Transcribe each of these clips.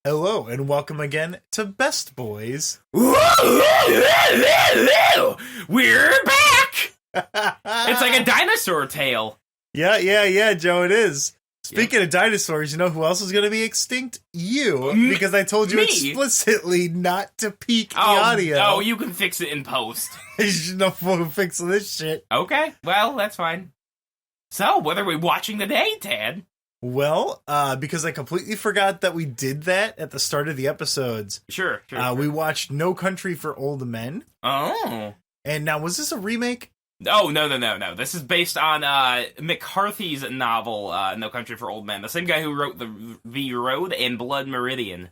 Hello, and welcome again to Best Boys. We're back! It's like a dinosaur tale. Yeah, Joe, it is. Speaking of dinosaurs, you know who else is going to be extinct? You, because I told you explicitly not to peak the audio. Oh, you can fix it in post. There's no fix this shit. Okay, well, that's fine. So, what are we watching today, Tad? Well, because I completely forgot that we did that at the start of the episodes. Sure. We watched No Country for Old Men. Oh. And now, was this a remake? Oh, no. This is based on McCarthy's novel, No Country for Old Men. The same guy who wrote The Road and Blood Meridian.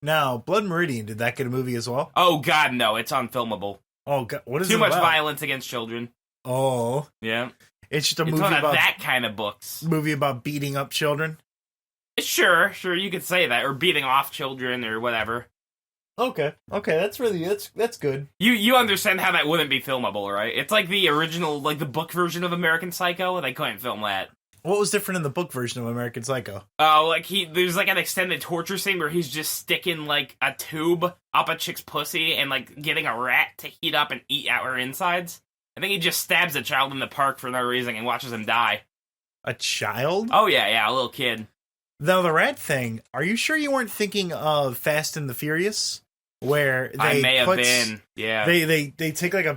Now, Blood Meridian, did that get a movie as well? Oh, God, no. It's unfilmable. Oh, God. What is it Too much about? violence against children. Oh. Yeah. It's just a it's movie one about of that kind of books. Movie about beating up children. Sure, you could say that, or beating off children, or whatever. Okay, that's good. You understand how that wouldn't be filmable, right? It's like the original, like the book version of American Psycho. They couldn't film that. What was different in the book version of American Psycho? Oh, there's like an extended torture scene where he's just sticking like a tube up a chick's pussy and like getting a rat to heat up and eat out her insides. I think he just stabs a child in the park for no reason and watches him die. A child? Oh, yeah, a little kid. Now, the rat thing, are you sure you weren't thinking of Fast and the Furious? Where they I may have been, yeah. They take like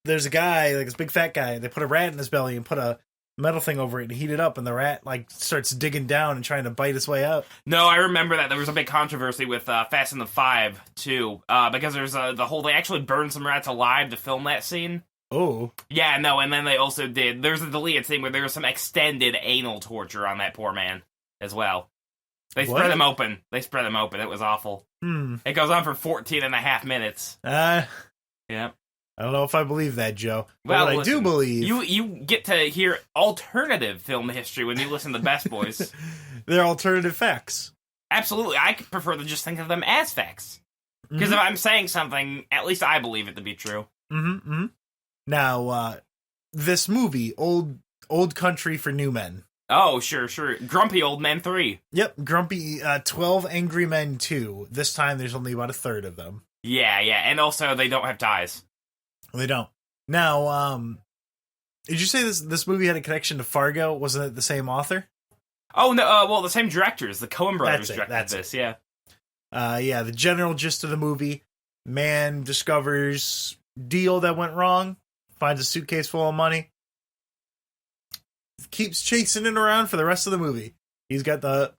there's a guy, like this big fat guy, they put a rat in his belly and put a metal thing over it and heat it up, and the rat like starts digging down and trying to bite his way out. No, I remember that. There was a big controversy with Fast and the 5, too, because there's they actually burned some rats alive to film that scene. Oh. Yeah, no, and then they also there's a deleted scene where there was some extended anal torture on that poor man as well. They spread him open. It was awful. It goes on for 14 and a half minutes. Yeah. I don't know if I believe that, Joe. Well, I do believe... You get to hear alternative film history when you listen to Best Boys. They're alternative facts. Absolutely. I prefer to just think of them as facts. Because if I'm saying something, at least I believe it to be true. Now, this movie, Old Country for New Men. Oh, sure. Grumpy Old Men 3. Yep, Grumpy, 12 Angry Men 2. This time, there's only about a third of them. Yeah, and also, they don't have ties. They don't. Now, did you say this movie had a connection to Fargo? Wasn't it the same author? Oh, no, well, the same directors. The Coen brothers directed this, yeah. The general gist of the movie, man discovers deal that went wrong, finds a suitcase full of money, keeps chasing it around for the rest of the movie. He's got the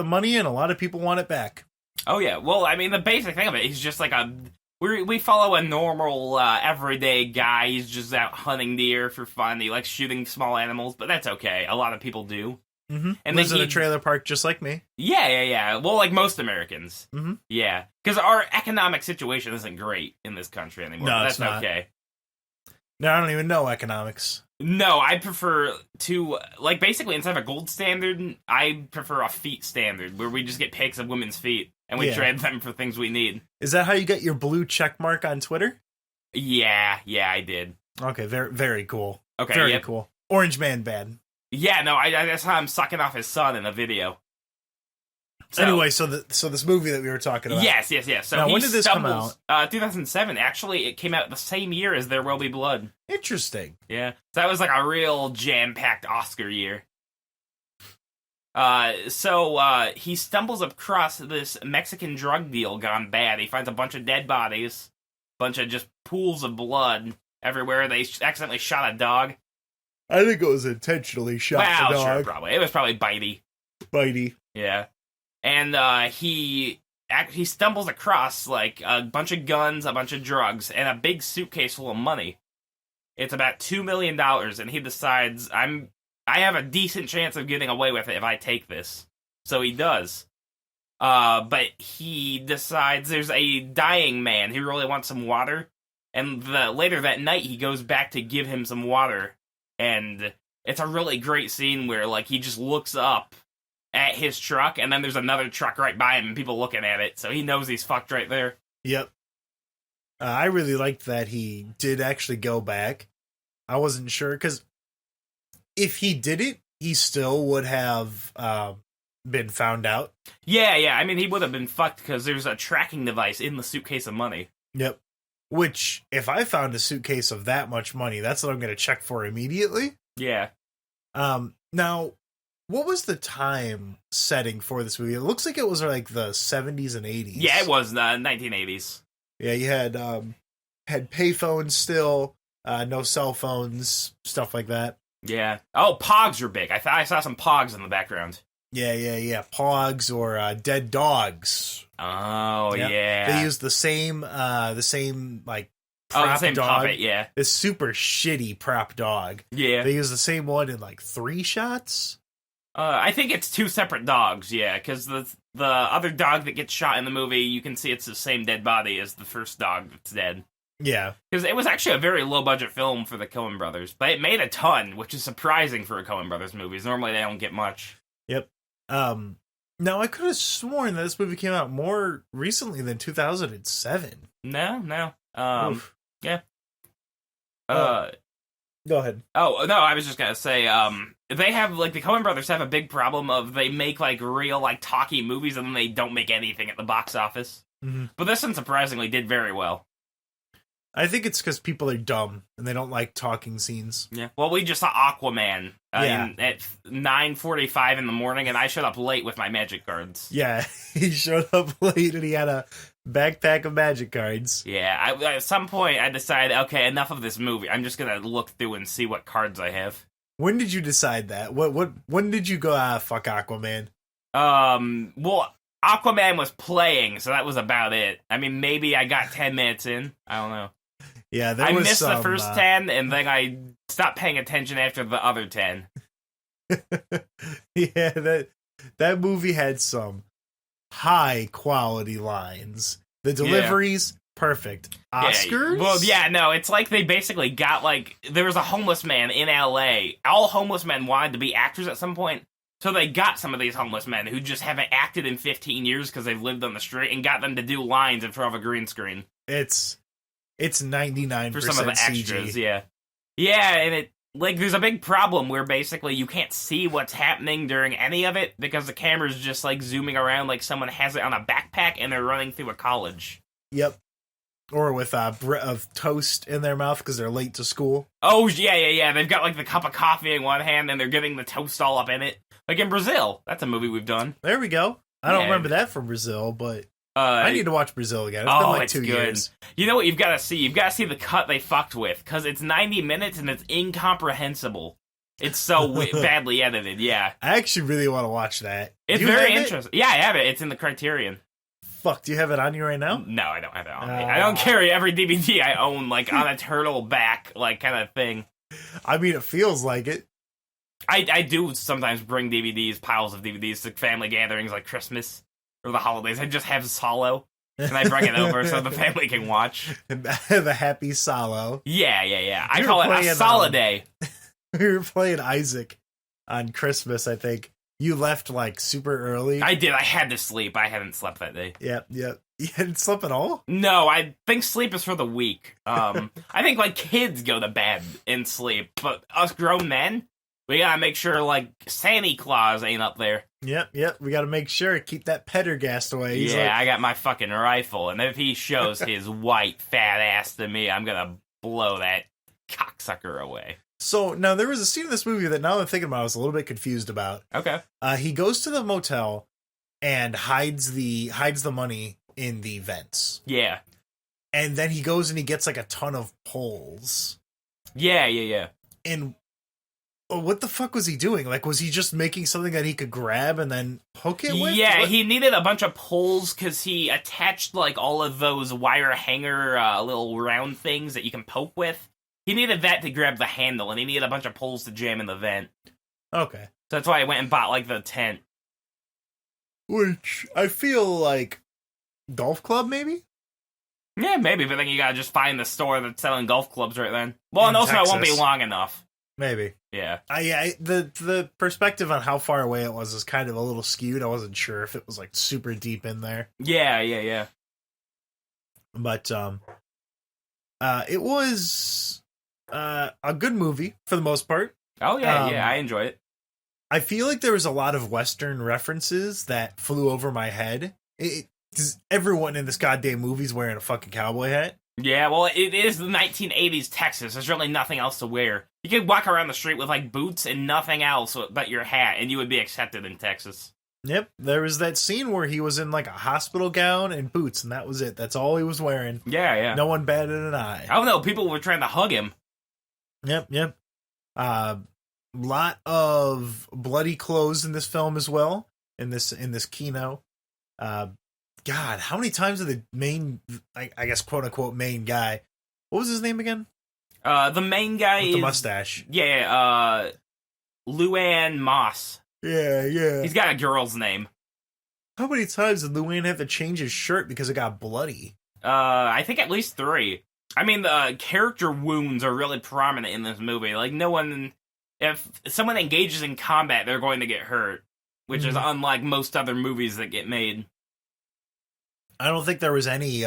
money, and a lot of people want it back. Oh yeah, well, I mean, the basic thing of it, he's just like we follow a normal, everyday guy. He's just out hunting deer for fun. He likes shooting small animals, but that's okay. A lot of people do. And lives in a trailer park just like me. Yeah. Well, like most Americans. Yeah, because our economic situation isn't great in this country anymore. No, that's not okay. No, I don't even know economics. No, I prefer to, like, basically, instead of a gold standard, I prefer a feet standard, where we just get pics of women's feet, and we trade them for things we need. Is that how you get your blue check mark on Twitter? Yeah, I did. Okay, very, very cool. Okay, very cool. Orange Man bad. Yeah, no, that's how I'm sucking off his son in a video. So, anyway, so this movie that we were talking about. Yes. So now, when did this come out? 2007. Actually, it came out the same year as There Will Be Blood. Interesting. Yeah. So that was like a real jam-packed Oscar year. So he stumbles across this Mexican drug deal gone bad. He finds a bunch of dead bodies, bunch of just pools of blood everywhere. They accidentally shot a dog. I think it was intentionally shot the dog. Sure, probably. It was probably Bitey. Yeah. And he stumbles across like a bunch of guns, a bunch of drugs, and a big suitcase full of money. It's about $2 million, and he decides I have a decent chance of getting away with it if I take this. So he does. But he decides there's a dying man who really wants some water, and later that night he goes back to give him some water, and it's a really great scene where like he just looks up at his truck, and then there's another truck right by him, and people looking at it, so he knows he's fucked right there. Yep. I really liked that he did actually go back. I wasn't sure, because if he did it, he still would have been found out. Yeah. I mean, he would have been fucked because there's a tracking device in the suitcase of money. Yep. Which, if I found a suitcase of that much money, that's what I'm going to check for immediately. Yeah. Now, what was the time setting for this movie? It looks like it was like the 70s and 80s. Yeah, it was the 1980s. Yeah, you had payphones still, no cell phones, stuff like that. Yeah. Oh, pogs are big. I thought I saw some pogs in the background. Yeah. Pogs or dead dogs. Oh, yeah. They used the same like prop the same dog. puppet, yeah. This super shitty prop dog. Yeah. They used the same one in like 3 shots. I think it's 2 separate dogs, yeah, because the other dog that gets shot in the movie, you can see it's the same dead body as the first dog that's dead. Yeah. Because it was actually a very low-budget film for the Coen brothers, but it made a ton, which is surprising for a Coen brothers movies. Normally, they don't get much. Yep. Now, I could have sworn that this movie came out more recently than 2007. No. Yeah. Go ahead. Oh, no, I was just gonna say, they have, like, the Coen brothers have a big problem of they make, like, real, like, talky movies and then they don't make anything at the box office. Mm-hmm. But this one, surprisingly, did very well. I think it's because people are dumb and they don't like talking scenes. Yeah. Well, we just saw Aquaman at 9:45 in the morning, and I showed up late with my magic cards. Yeah, he showed up late and he had a backpack of magic cards. Yeah, at some point I decided, okay, enough of this movie. I'm just gonna look through and see what cards I have. When did you decide that? When did you go, fuck Aquaman? Well, Aquaman was playing, so that was about it. I mean, maybe I got 10 minutes in. I don't know. Yeah, I missed the first 10, and then I stopped paying attention after the other 10. Yeah, that movie had some high quality lines. The deliveries, perfect. Oscars? Yeah. Well, yeah, no, it's like they basically got, like, there was a homeless man in LA. All homeless men wanted to be actors at some point, so they got some of these homeless men who just haven't acted in 15 years because they've lived on the street and got them to do lines in front of a green screen. It's 99% for some of the extras, CG. yeah. Yeah, and it, like, there's a big problem where basically you can't see what's happening during any of it because the camera's just, like, zooming around like someone has it on a backpack and they're running through a college. Yep. Or with a bit of toast in their mouth because they're late to school. Oh, yeah. They've got, like, the cup of coffee in one hand and they're getting the toast all up in it. Like in Brazil. That's a movie we've done. There we go. I don't remember that from Brazil, but I need to watch Brazil again. It's been like 2 years. You know what you've got to see? You've got to see the cut they fucked with, because it's 90 minutes and it's incomprehensible. It's so badly edited, yeah. I actually really want to watch that. It's very interesting. Yeah, I have it. It's in the Criterion. Fuck, do you have it on you right now? No, I don't have it on me. I don't carry every DVD I own, like, on a turtle back, like, kind of thing. I mean, it feels like it. I do sometimes bring DVDs, piles of DVDs, to family gatherings like Christmas or the holidays. I just have Salo, and I bring it over so the family can watch. The happy Salo. Yeah. I call it a Salo-day. We were playing Isaac on Christmas, I think. You left, like, super early. I did. I had to sleep. I hadn't slept that day. Yep. You hadn't slept at all? No, I think sleep is for the weak. I think, like, kids go to bed and sleep, but us grown men, we gotta make sure, like, Santa Claus ain't up there. Yep. We gotta make sure, keep that Pendergast away. He's I got my fucking rifle, and if he shows his white, fat ass to me, I'm gonna blow that cocksucker away. So, now, there was a scene in this movie that, now that I'm thinking about it, I was a little bit confused about. Okay. He goes to the motel and hides the money in the vents. Yeah. And then he goes and he gets, like, a ton of poles. Yeah. And what the fuck was he doing? Like, was he just making something that he could grab and then hook it with? Yeah, he needed a bunch of poles because he attached, like, all of those wire hanger little round things that you can poke with. He needed that to grab the handle, and he needed a bunch of poles to jam in the vent. Okay. So that's why I went and bought, like, the tent. Which, I feel like, golf club, maybe? Yeah, maybe, but then you gotta just find the store that's selling golf clubs right then. Well, and also Texas. It won't be long enough. Maybe. Yeah. The perspective on how far away it was kind of a little skewed. I wasn't sure if it was, like, super deep in there. Yeah. But, it was a good movie for the most part. Oh, yeah, I enjoy it. I feel like there was a lot of Western references that flew over my head. 'Cause everyone in this goddamn movie's wearing a fucking cowboy hat. Yeah, well, it is the 1980s Texas. There's really nothing else to wear. You could walk around the street with, like, boots and nothing else but your hat, and you would be accepted in Texas. Yep, there was that scene where he was in, like, a hospital gown and boots, and that was it. That's all he was wearing. Yeah, yeah. No one batted an eye. I don't know, people were trying to hug him. Yep. Lot of bloody clothes in this film as well. In this kino. God, how many times did the main, I guess, quote unquote, main guy, what was his name again? The main guy with the mustache. Yeah, Luann Moss. Yeah. He's got a girl's name. How many times did Luann have to change his shirt because it got bloody? I think at least 3. I mean, the character wounds are really prominent in this movie. Like, if someone engages in combat, they're going to get hurt, which is unlike most other movies that get made. I don't think there was any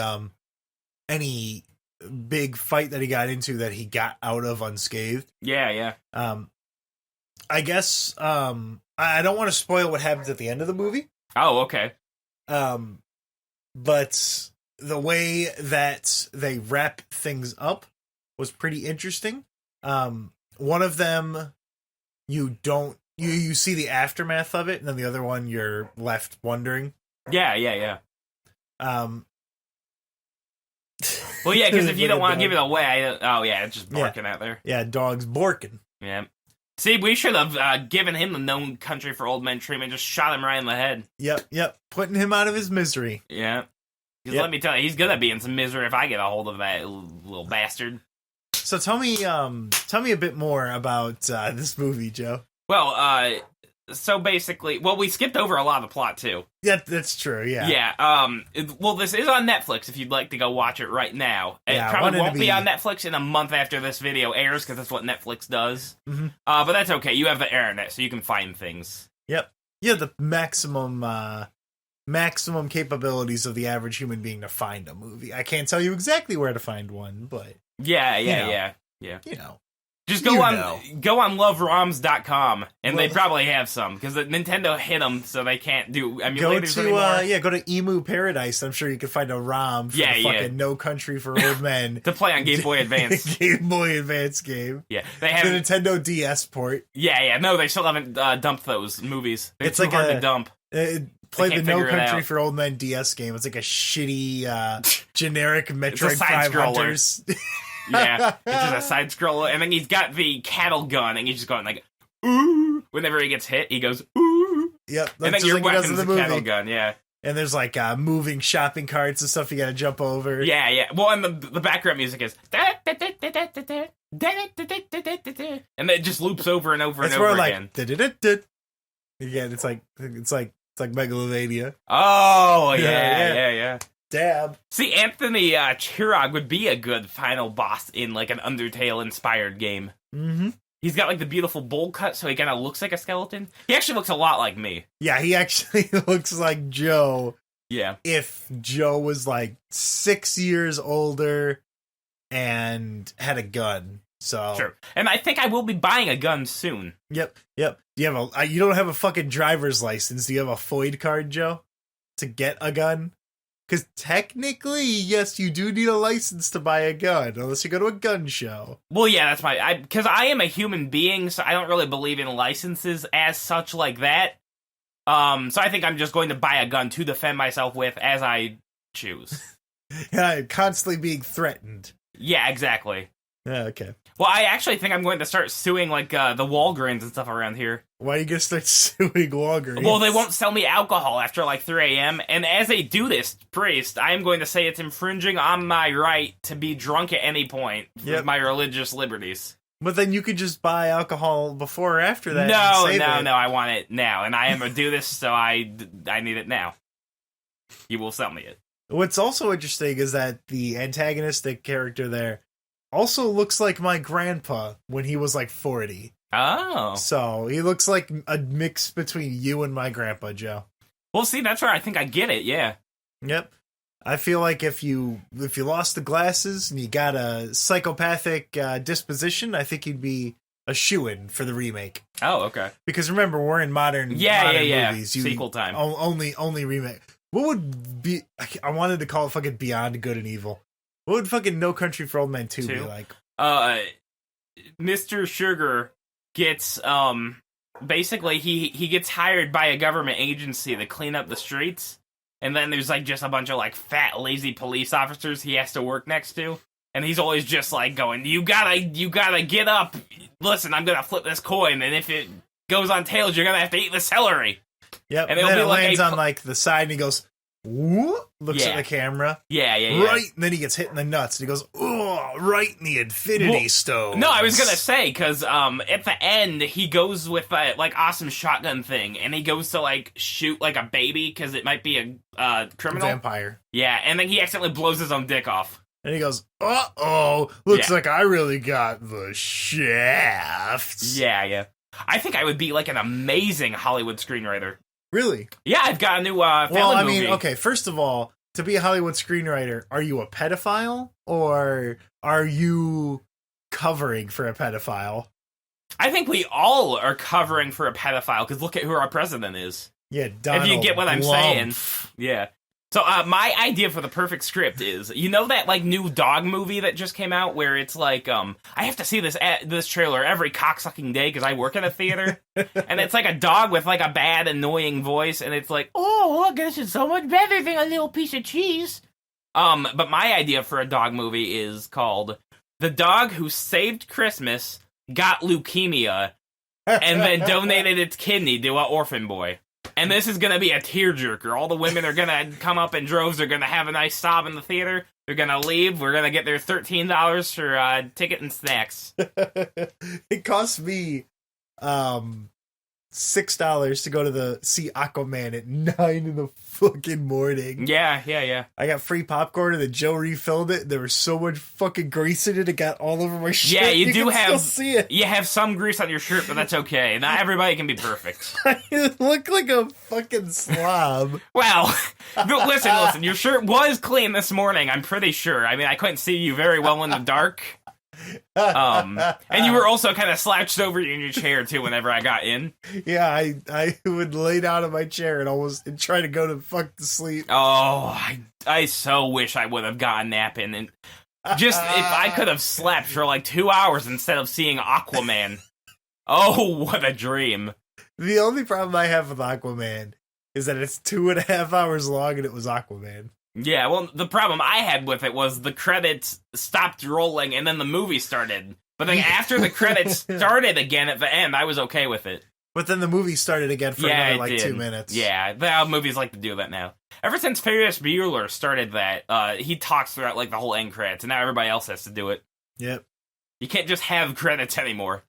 big fight that he got into that he got out of unscathed. Yeah. I guess I don't want to spoil what happens at the end of the movie. Oh, okay. But the way that they wrap things up was pretty interesting. One of them you see the aftermath of it, and then the other one you're left wondering. Yeah. Well, yeah, because if you don't want to give it away, it's just barking out there. Yeah, dog's barking. Yeah. See, we should have given him the known country for old men treatment, just shot him right in the head. Yep. Putting him out of his misery. Yeah. Because let me tell you, he's gonna be in some misery if I get a hold of that little bastard. So tell me a bit more about this movie, Joe. Well, so basically, we skipped over a lot of the plot too. Yeah, that's true. Yeah. Yeah. Well, this is on Netflix if you'd like to go watch it right now. It probably won't be on Netflix in a month after this video airs because that's what Netflix does. Mm-hmm. But that's okay. You have the internet, so you can find things. Yep. Yeah, the maximum capabilities of the average human being to find a movie. I can't tell you exactly where to find one, but yeah. You know. Just go on loveroms.com, and they probably have some, because Nintendo hit them, so they can't do emulators anymore. Go to Emu Paradise. I'm sure you can find a ROM for the fucking No Country for Old Men. To play on Game Boy Advance. Game Boy Advance game. Yeah. They have the Nintendo DS port. Yeah. No, they still haven't dumped those movies. It's too hard to dump. Play the No Country for Old Men DS game. It's like a shitty, generic Metroid Prime Hunters. Yeah, it's just a side scroller, and then he's got the cattle gun, and he's just going like, ooh. Whenever he gets hit, he goes, ooh. Yep. And then your weapon's a cattle gun, yeah. And there's like moving shopping carts and stuff you gotta jump over. Yeah. Well, and the background music is, and it just loops over and over and over again. Again, it's like Megalovania. Oh, yeah. Dab. See, Anthony Chirag would be a good final boss in, like, an Undertale-inspired game. Mm-hmm. He's got, like, the beautiful bowl cut, so he kind of looks like a skeleton. He actually looks a lot like me. Yeah, he actually looks like Joe. Yeah. If Joe was, like, 6 years older and had a gun. So sure. And I think I will be buying a gun soon. Yep. Do you have you don't have a fucking driver's license. Do you have a FOID card, Joe? To get a gun? Because technically, yes, you do need a license to buy a gun, unless you go to a gun show. Well, yeah, that's because I am a human being, so I don't really believe in licenses as such like that. So I think I'm just going to buy a gun to defend myself with as I choose. Yeah, constantly being threatened. Yeah, exactly. Yeah, okay. Well, I actually think I'm going to start suing, like, the Walgreens and stuff around here. Why are you going to start suing Walgreens? Well, they won't sell me alcohol after, like, 3 a.m., and as they do this, priest, I am going to say it's infringing on my right to be drunk at any point with my religious liberties. But then you could just buy alcohol before or after that. No, I want it now, and I am going to do this, so I need it now. You will sell me it. What's also interesting is that the antagonistic character there also looks like my grandpa when he was like 40. Oh. So he looks like a mix between you and my grandpa, Joe. Well, see, that's where I think I get it, yeah. Yep. I feel like if you lost the glasses and you got a psychopathic disposition, I think you'd be a shoo-in for the remake. Oh, okay. Because remember, we're in modern movies. Sequel time. Only remake. What would be... I wanted to call it fucking Beyond Good and Evil. What would fucking No Country for Old Men 2 be like? Mr. Sugar gets, basically, he gets hired by a government agency to clean up the streets. And then there's, like, just a bunch of, like, fat, lazy police officers he has to work next to. And he's always just, like, going, you gotta get up. Listen, I'm gonna flip this coin, and if it goes on tails, you're gonna have to eat the celery. Yep, and then it lands on, like, the side, and he goes, whoop, looks at the camera. Yeah. Right, and then he gets hit in the nuts, and he goes, oh, right in the Infinity Stone. No, I was gonna say, because at the end, he goes with that, like, awesome shotgun thing, and he goes to, like, shoot, like, a baby, because it might be a criminal. Vampire. Yeah, and then he accidentally blows his own dick off. And he goes, uh-oh, looks like I really got the shafts. Yeah. I think I would be, like, an amazing Hollywood screenwriter. Really? Yeah, I've got a new family movie. Okay, first of all, to be a Hollywood screenwriter, are you a pedophile, or are you covering for a pedophile? I think we all are covering for a pedophile, because look at who our president is. Yeah, Donald If you get what I'm Lump. saying. Yeah. So, my idea for the perfect script is, you know that, like, new dog movie that just came out where it's like, I have to see this trailer every cocksucking day because I work in a theater, and it's like a dog with, like, a bad, annoying voice, and it's like, oh, look, this is so much better than a little piece of cheese. But my idea for a dog movie is called The Dog Who Saved Christmas, Got Leukemia, and then donated its kidney to an orphan boy. And this is going to be a tearjerker. All the women are going to come up in droves. They're going to have a nice sob in the theater. They're going to leave. We're going to get their $13 for ticket and snacks. It cost me $6 to go to see Aquaman at 9 in the fucking morning. Yeah. I got free popcorn, and then Joe refilled it. There was so much fucking grease in it, it got all over my shirt. Yeah, you do can have. Still see it. You have some grease on your shirt, but that's okay. Not everybody can be perfect. I look like a fucking slob. Well, listen. Your shirt was clean this morning. I'm pretty sure. I mean, I couldn't see you very well in the dark. And you were also kind of slouched over in your chair too whenever I got in. Yeah, I would lay down in my chair and try to go to fuck to sleep. Oh, I so wish I would have gotten napping, and just if I could have slept for like 2 hours instead of seeing Aquaman. Oh, what a dream. The only problem I have with Aquaman is that it's 2.5 hours long, and it was Aquaman. Yeah, well, the problem I had with it was the credits stopped rolling and then the movie started. But then after the credits started again at the end, I was okay with it. But then the movie started again for another, like, 2 minutes. Yeah, the movies like to do that now. Ever since Ferris Bueller started that, he talks throughout, like, the whole end credits, and now everybody else has to do it. Yep. You can't just have credits anymore.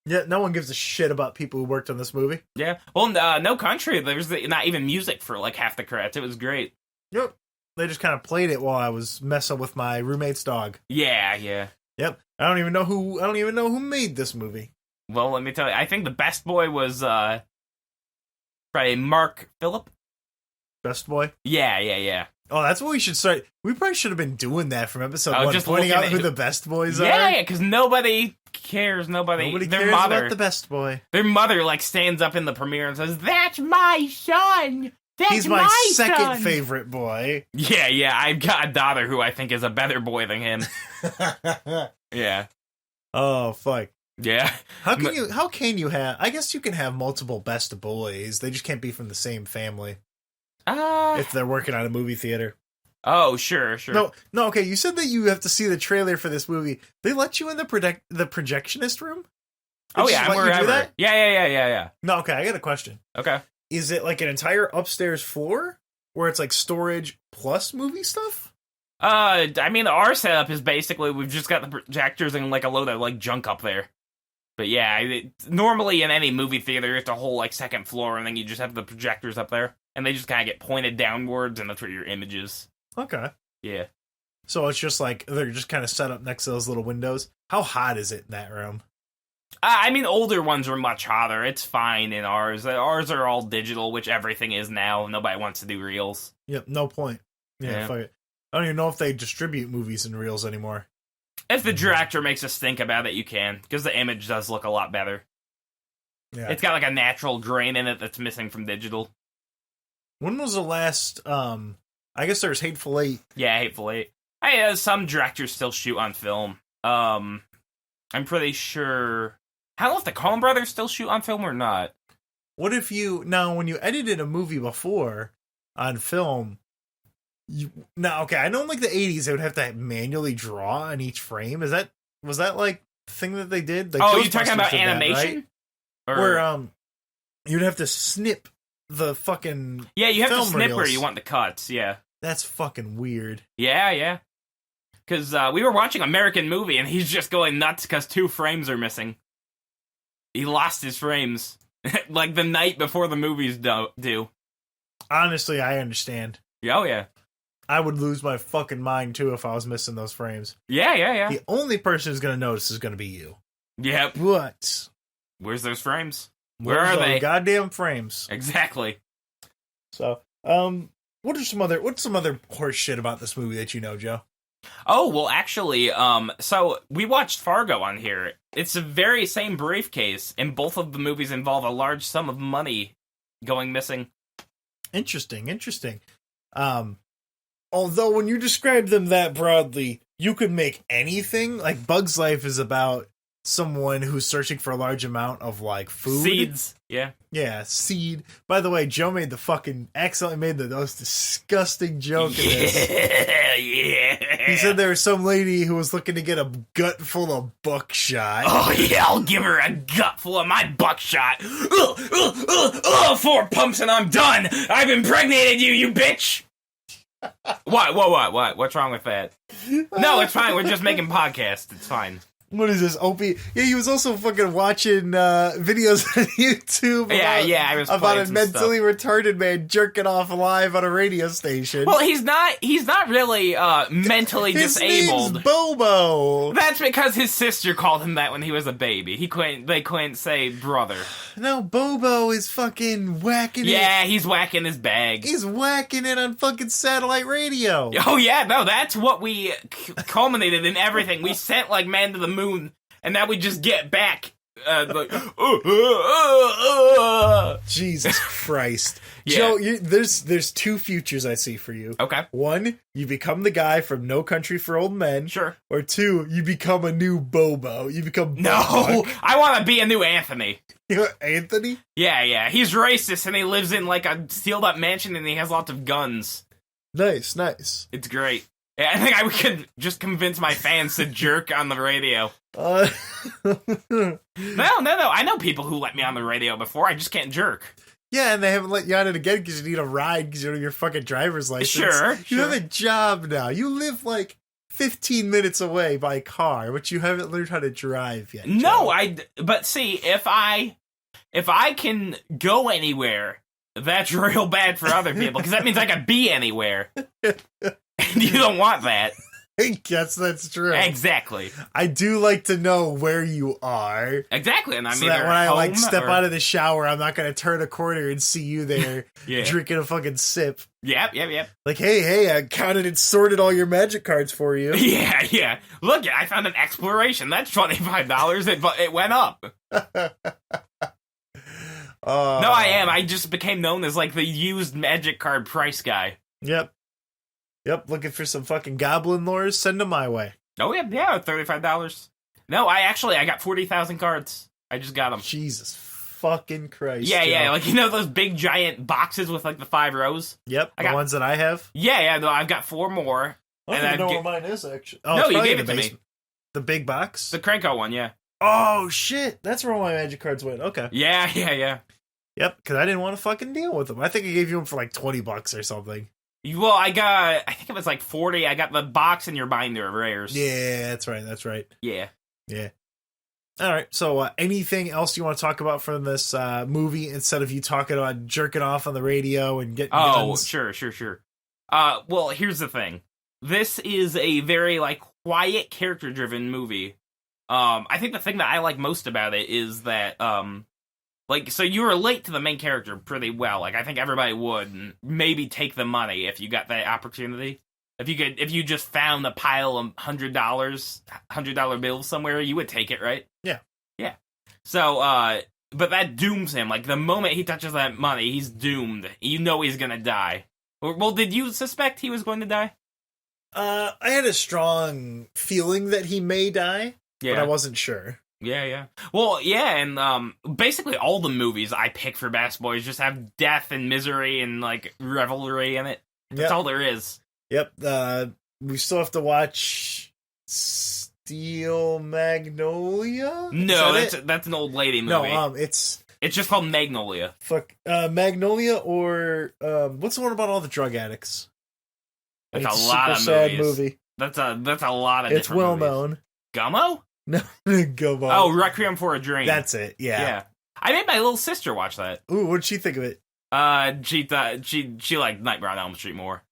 Yeah, no one gives a shit about people who worked on this movie. Yeah. Well, No Country, there's not even music for, like, half the credits. It was great. Yep. They just kind of played it while I was messing with my roommate's dog. Yeah. Yep. I don't even know who made this movie. Well, let me tell you, I think the best boy was probably Mark Phillip. Best boy? Yeah. Oh, that's what we should start. We probably should have been doing that from episode 1, just pointing out looking who the best boys are. Yeah, because nobody cares. Nobody cares their mother, about the best boy. Their mother, like, stands up in the premiere and says, "That's my son! He's my second favorite boy." Yeah, I've got a daughter who I think is a better boy than him. Yeah. Oh, fuck. Yeah. How can you have... I guess you can have multiple best boys. They just can't be from the same family. If they're working on a movie theater. Oh, sure. No, okay, you said that you have to see the trailer for this movie. They let you in the projectionist room? Oh, yeah, I'm wherever. Yeah. No, okay, I got a question. Okay. Is it like an entire upstairs floor where it's like storage plus movie stuff? I mean, our setup is basically we've just got the projectors and like a load of like junk up there. But yeah, normally in any movie theater, it's a whole like second floor, and then you just have the projectors up there, and they just kind of get pointed downwards, and that's where your image is. Okay. Yeah. So it's just like they're just kind of set up next to those little windows. How hot is it in that room? I mean, older ones are much hotter. It's fine in ours. Ours are all digital, which everything is now. Nobody wants to do reels. Yep, no point. Yeah. Fuck it. I don't even know if they distribute movies in reels anymore. If the director makes us think about it, you can, because the image does look a lot better. Yeah. It's got like a natural grain in it that's missing from digital. When was the last, I guess there's Hateful Eight. Yeah, Hateful Eight. Some directors still shoot on film. I'm pretty sure... I don't know if the Coen brothers still shoot on film or not. What if when you edited a movie before on film, I know in like the 80s they would have to manually draw on each frame. Was that like the thing that they did? Like, you're talking about animation? That, right? Where you'd have to snip the fucking you have to snip reels. where you want the cuts, yeah. That's fucking weird. Yeah. Because we were watching American Movie, and he's just going nuts because 2 frames are missing. He lost his frames, like the night before the movies due. Honestly, I understand. Oh, yeah. I would lose my fucking mind, too, if I was missing those frames. Yeah. The only person who's going to notice is going to be you. Yep. But... where's those frames? Where are they? Goddamn frames. Exactly. So, what's some other horse shit about this movie that you know, Joe? Oh, well, actually, so we watched Fargo on here. It's the very same briefcase, and both of the movies involve a large sum of money going missing. Interesting. Although when you describe them that broadly, you could make anything. Like, Bug's Life is about someone who's searching for a large amount of, like, food. Seeds. Yeah. Yeah, seed. By the way, Joe accidentally made the most disgusting joke in this. Yeah. He said there was some lady who was looking to get a gut full of buckshot. Oh, yeah, I'll give her a gut full of my buckshot. 4 pumps and I'm done. I've impregnated you, you bitch. What? What's wrong with that? No, it's fine. We're just making podcasts. It's fine. What is this, Opie? Yeah, he was also fucking watching videos on YouTube about a mentally retarded man jerking off live on a radio station. Well, he's not really mentally disabled. Name's Bobo. That's because his sister called him that when he was a baby. They couldn't say brother. No, Bobo is fucking whacking it. Yeah, he's whacking his bag. He's whacking it on fucking satellite radio. Oh yeah, no, that's what we culminated in everything. We sent like man to the moon, and now we just get back. Jesus Christ. Yeah. Joe, there's 2 futures I see for you. Okay. 1, you become the guy from No Country for Old Men. Sure. Or 2, you become a new Bobo. You become No, I want to be a new Anthony. Anthony? Yeah. He's racist, and he lives in like a sealed up mansion, and he has lots of guns. Nice. It's great. Yeah, I think I could just convince my fans to jerk on the radio. No. I know people who let me on the radio before. I just can't jerk. Yeah, and they haven't let you on it again because you need a ride because you don't have your fucking driver's license. Sure. You have a job now. You live like 15 minutes away by car, but you haven't learned how to drive yet. No, but see, if I can go anywhere, that's real bad for other people because that means I can be anywhere. And you don't want that. I guess that's true. Exactly. I do like to know where you are. Exactly, and so that when I step out of the shower, I'm not going to turn a corner and see you there drinking a fucking sip. Yep. Like, hey, I counted and sorted all your magic cards for you. Yeah. Look, I found an exploration. That's $25. It went up. No, I am. I just became known as like the used magic card price guy. Yep, looking for some fucking goblin lores? Send them my way. Oh, yeah, $35. No, I got 40,000 cards. I just got them. Jesus fucking Christ. Yeah, like, you know those big giant boxes with, like, the 5 rows? Yep, the ones that I have? Yeah, no, I've got 4 more. I don't even know where mine is, actually. Oh, no, you gave it to me. The big box? The Cranko one, yeah. Oh, shit, that's where all my magic cards went. Okay. Yeah. Yep, because I didn't want to fucking deal with them. I think I gave you them for, like, $20 or something. Well, I think it was like 40. I got the box and your binder of rares. Yeah, that's right. Yeah. All right, so anything else you want to talk about from this movie instead of you talking about jerking off on the radio and getting guns? Sure. Well, here's the thing. This is a very, like, quiet, character-driven movie. I think the thing that I like most about it is that, so you relate to the main character pretty well. Like, I think everybody would maybe take the money if you got that opportunity. If you just found a pile of $100 bills somewhere, you would take it, right? Yeah. Yeah. So, but that dooms him. Like, the moment he touches that money, he's doomed. You know he's gonna die. Well, did you suspect he was going to die? I had a strong feeling that he may die, but I wasn't sure. Yeah. Well, yeah, and basically all the movies I pick for Bass Boys just have death and misery and, like, revelry in it. That's all there is. Yep. We still have to watch Steel Magnolia? No, that's an old lady movie. No, it's just called Magnolia. Fuck, Magnolia or what's the one about all the drug addicts? That's it's a lot of sad movies. Movie. That's a lot of. It's different well movies. known. Gummo? No, Gummo. Oh, Requiem for a Dream. That's it. Yeah. I made my little sister watch that. Ooh, what did she think of it? She thought she liked Nightmare on Elm Street more.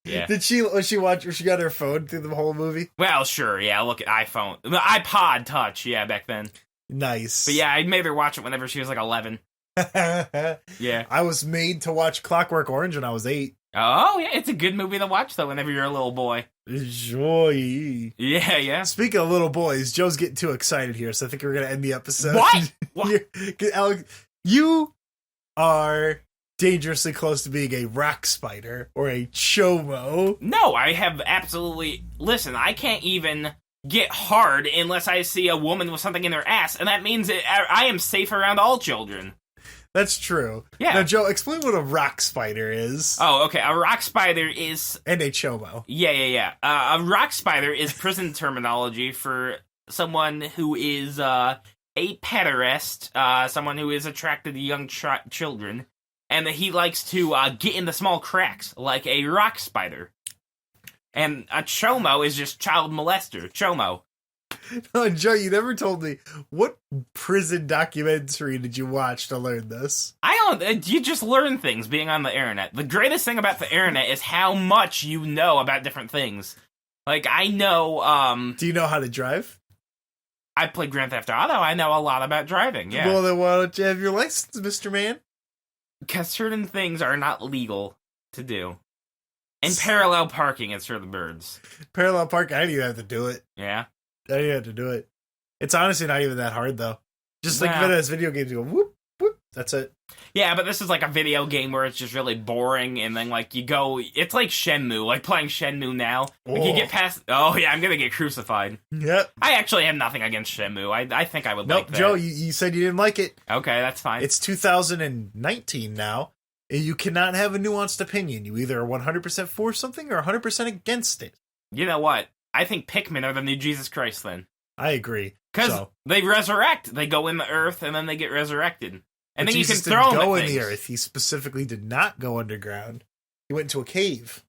Yeah. Was she got her phone through the whole movie? Well, sure. Yeah. Look at iPhone, the iPod Touch. Yeah, back then. Nice. But yeah, I made her watch it whenever she was like 11. Yeah. I was made to watch Clockwork Orange when I was 8. Oh, yeah, it's a good movie to watch, though, whenever you're a little boy. Joy. Yeah. Speaking of little boys, Joe's getting too excited here, so I think we're going to end the episode. What? Alex, you are dangerously close to being a rock spider or a chomo. No, I have absolutely... Listen, I can't even get hard unless I see a woman with something in their ass, and that means I am safe around all children. That's true. Yeah. Now, Joe, explain what a rock spider is. Oh, okay. A rock spider is... And a chomo. Yeah. A rock spider is prison terminology for someone who is a pederast, someone who is attracted to young children, and that he likes to get into small cracks, like a rock spider. And a chomo is just child molester. Chomo. No, Joe, you never told me, what prison documentary did you watch to learn this? You just learn things being on the internet. The greatest thing about the internet is how much you know about different things. Like, I know, Do you know how to drive? I played Grand Theft Auto. I know a lot about driving, yeah. Well, then why don't you have your license, Mr. Man? Because certain things are not legal to do. And parallel parking is for the birds. Parallel parking, I didn't even have to do it. Yeah? I didn't have to do it. It's honestly not even that hard, though. Just like as video games, you go, whoop, whoop, that's it. Yeah, but this is like a video game where it's just really boring, and then, like, you go... It's like Shenmue, like playing Shenmue now. Like, you get past... Oh, yeah, I'm gonna get crucified. Yep. I actually have nothing against Shenmue. I think I would like that. Nope, Joe, you said you didn't like it. Okay, that's fine. It's 2019 now. You cannot have a nuanced opinion. You either are 100% for something or 100% against it. You know what? I think Pikmin are the new Jesus Christ, then. I agree. Because they resurrect. They go in the earth, and then they get resurrected. And then Jesus you can throw them go at in things. the earth. He specifically did not go underground. He went into a cave.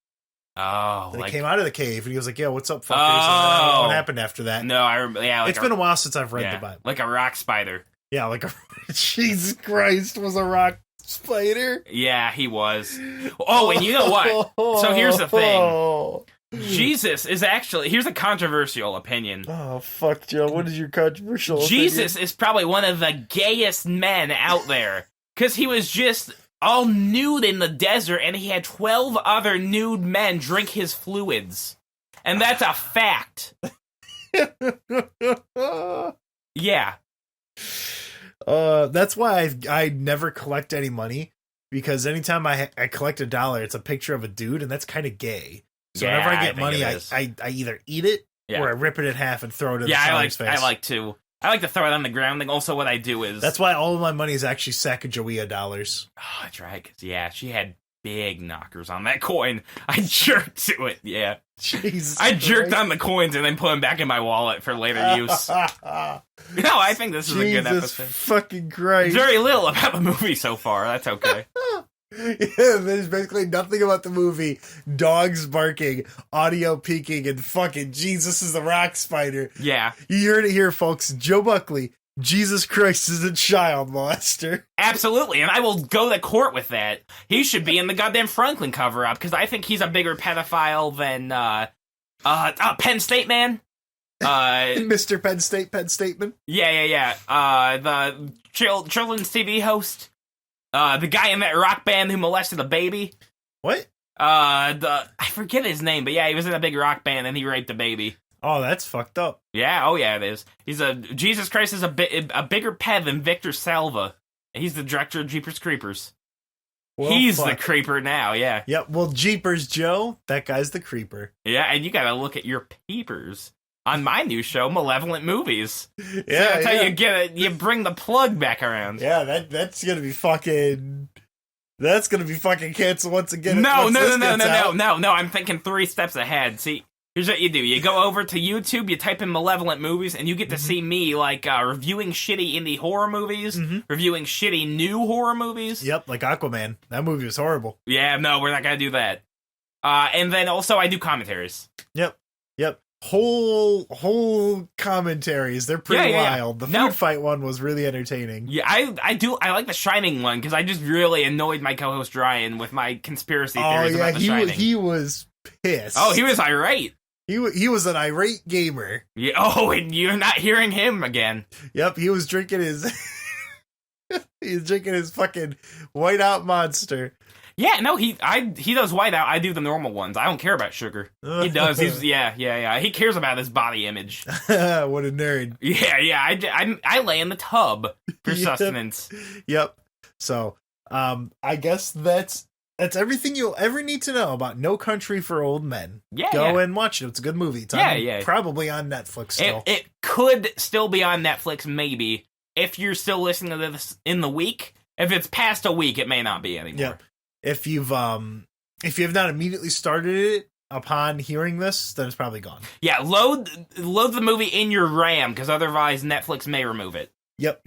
Oh. They came out of the cave, and he was like, yo, what's up, fuckers? Oh. What happened after that? No, I remember. Yeah, like it's been a while since I've read the Bible. Like a rock spider. Yeah, like a... Jesus Christ, was a rock spider? Yeah, he was. Oh, and you know what? So here's the thing. Jesus is actually... Here's a controversial opinion. Oh, fuck, Joe. What is your controversial Jesus opinion? is probably one of the gayest men out there. Because he was just all nude in the desert, and he had 12 other nude men drink his fluids. And that's a fact. Yeah. That's why I never collect any money, because anytime I collect $1, it's a picture of a dude, and that's kind of gay. So whenever I get money, I either eat it or I rip it in half and throw it in someone's face. I like to throw it on the ground. And also, what I do is that's why all of my money is actually Sacagawea dollars. Oh, that's right. 'Cause, yeah, she had big knockers on that coin. I jerked to it. Yeah, Jesus, I jerked on the coins and then put them back in my wallet for later use. No, I think this is a good episode. Fucking Christ! Very little about the movie so far. That's okay. Yeah, there's basically nothing about the movie. Dogs barking, audio peaking, and fucking Jesus is the rock spider. Yeah. You heard it here, folks. Joe Buckley, Jesus Christ is a child molester. Absolutely, and I will go to court with that. He should be in the goddamn Franklin cover-up, because I think he's a bigger pedophile than, Penn State Man. Mr. Penn Stateman. Yeah. The children's TV host. The guy in that rock band who molested a baby. What? I forget his name, but yeah, he was in a big rock band and he raped a baby. Oh, that's fucked up. Yeah, oh yeah, it is. Jesus Christ is a bigger pet than Victor Salva. He's the director of Jeepers Creepers. Well, he's the creeper now, yeah. Yep, well, Jeepers Joe, that guy's the creeper. Yeah, and you gotta look at your peepers on my new show, Malevolent Movies. Yeah, so that's how you bring the plug back around. Yeah, that's gonna be fucking... That's gonna be fucking canceled once again. No, I'm thinking 3 steps ahead. See, here's what you do. You go over to YouTube, you type in Malevolent Movies, and you get to see me, like, reviewing shitty indie horror movies, reviewing shitty new horror movies. Yep, like Aquaman. That movie was horrible. Yeah, no, we're not gonna do that. And then also I do commentaries. Yep. Whole commentaries. They're pretty wild. The food fight one was really entertaining. Yeah, I like the Shining one, because I just really annoyed my co-host Ryan with my conspiracy theories about the Shining. He was pissed. Oh, he was irate. He was an irate gamer. Yeah. Oh, and you're not hearing him again. Yep, he was drinking his... He's drinking his fucking whiteout monster. Yeah, no, he does whiteout. I do the normal ones. I don't care about sugar. He does. He's yeah. He cares about his body image. What a nerd. Yeah. I lay in the tub for sustenance. Yep. So, I guess that's everything you'll ever need to know about No Country for Old Men. Yeah. Go and watch it. It's a good movie. It's probably on Netflix still. It could still be on Netflix, maybe, if you're still listening to this in the week. If it's past a week, it may not be anymore. Yep. If you have not immediately started it upon hearing this, then it's probably gone. Yeah, load the movie in your RAM, because otherwise Netflix may remove it. Yep.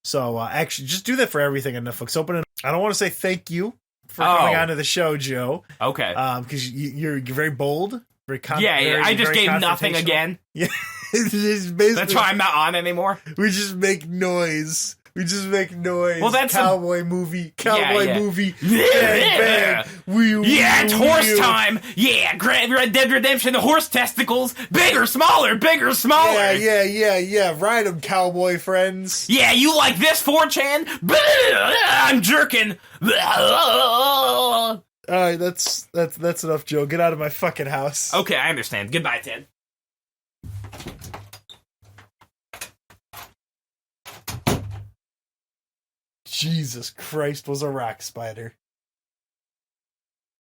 So actually, just do that for everything on Netflix. Open it. I don't want to say thank you for coming onto the show, Joe. Okay. Because you're very bold, very I just gave nothing again. Yeah. That's why I'm not on anymore. We just make noise. Well, that's cowboy movie. Movie. Yeah. Bang, bang. It's horse time. Yeah, Red Dead Redemption, the horse testicles. Bigger, smaller. Yeah. Ride 'em, cowboy friends. Yeah, you like this, 4chan? I'm jerking. All right, that's enough, Joe. Get out of my fucking house. Okay, I understand. Goodbye, Ted. Jesus Christ was a rock spider.